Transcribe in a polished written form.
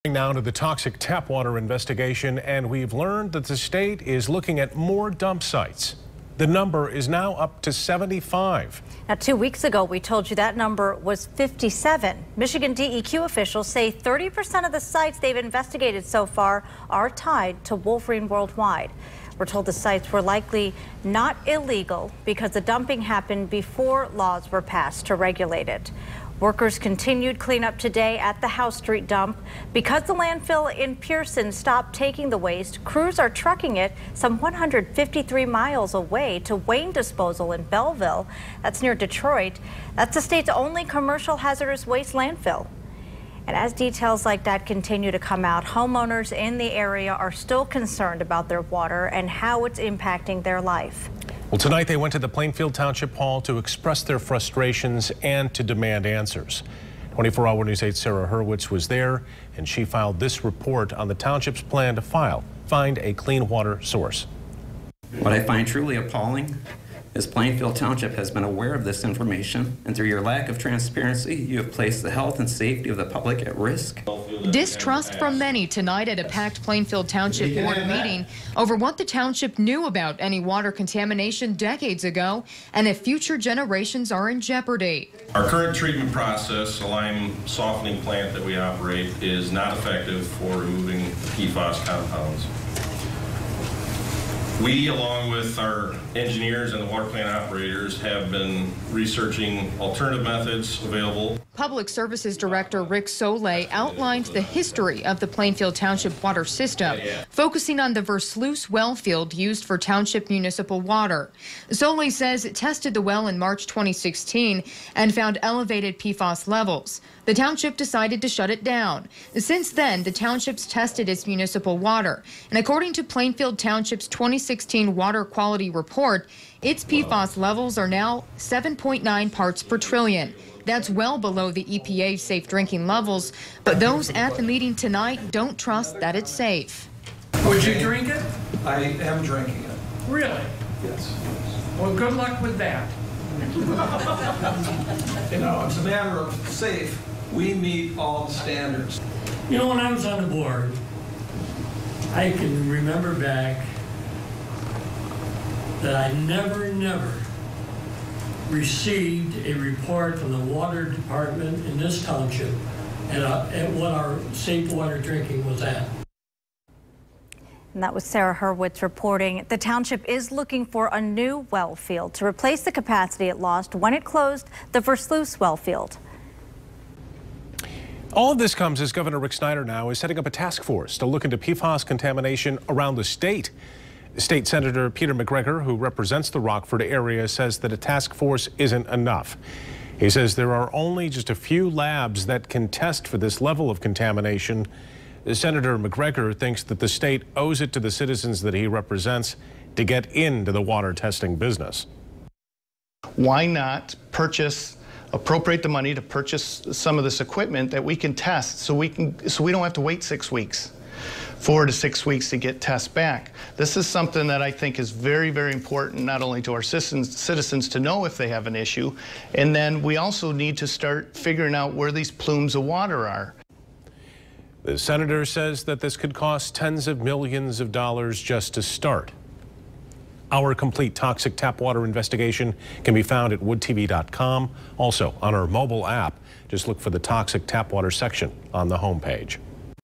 Now to the toxic tap water investigation, and we've learned that the state is looking at more dump sites. The number is now up to 75. Now, 2 weeks ago, we told you that number was 57. Michigan DEQ officials say 30% of the sites they've investigated so far are tied to Wolverine Worldwide. We're told the sites were likely not illegal because the dumping happened before laws were passed to regulate it. Workers continued cleanup today at the House Street dump. Because the landfill in Pearson stopped taking the waste, crews are trucking it some 153 miles away to Wayne Disposal in Belleville. That's near Detroit. That's the state's only commercial hazardous waste landfill. And as details like that continue to come out, homeowners in the area are still concerned about their water and how it's impacting their life. Well, tonight they went to the Plainfield Township Hall to express their frustrations and to demand answers. 24-Hour News 8's Sarah Hurwitz was there, and she filed this report on the township's plan to find a clean water source. What I find truly appalling is Plainfield Township has been aware of this information, and through your lack of transparency, you have placed the health and safety of the public at risk. Distrust from many tonight at a packed Plainfield Township board meeting over what the township knew about any water contamination decades ago and if future generations are in jeopardy. Our current treatment process, a lime softening plant that we operate, is not effective for removing PFAS compounds. We, along with our engineers and the water plant operators, have been researching alternative methods available. Public Services Director Rick Soleil outlined the history of the Plainfield Township water system, focusing on the Versluis well field used for township municipal water. Soleil says it tested the well in March 2016 and found elevated PFAS levels. The township decided to shut it down. Since then, the township's tested its municipal water, and according to Plainfield Township's 2016 water quality report, its PFAS levels are now 7.9 parts per trillion. That's well below the EPA's safe drinking levels, but those at the meeting tonight don't trust that it's safe. Would you drink it? I am drinking it. Really? Yes. Well, good luck with that. You know, it's a matter of safe. We meet all the standards. You know, when I was on the board, I can remember back that I never received a report from the water department in this township at what our safe water drinking was at. And that was Sarah Hurwitz reporting. The township is looking for a new well field to replace the capacity it lost when it closed the Versluis well field. All of this comes as Governor Rick Snyder now is setting up a task force to look into PFAS contamination around the state. State Senator Peter McGregor, who represents the Rockford area, says that a task force isn't enough. He says there are only just a few labs that can test for this level of contamination. Senator McGregor thinks that the state owes it to the citizens that he represents to get into the water testing business. Why not appropriate the money to purchase some of this equipment that we can test so we don't have to wait 6 weeks, 4 to 6 weeks to get tests back. This is something that I think is very, very important, not only to our citizens to know if they have an issue, and then we also need to start figuring out where these plumes of water are. The senator says that this could cost tens of millions of dollars just to start. Our complete toxic tap water investigation can be found at woodtv.com. Also on our mobile app, just look for the toxic tap water section on the homepage.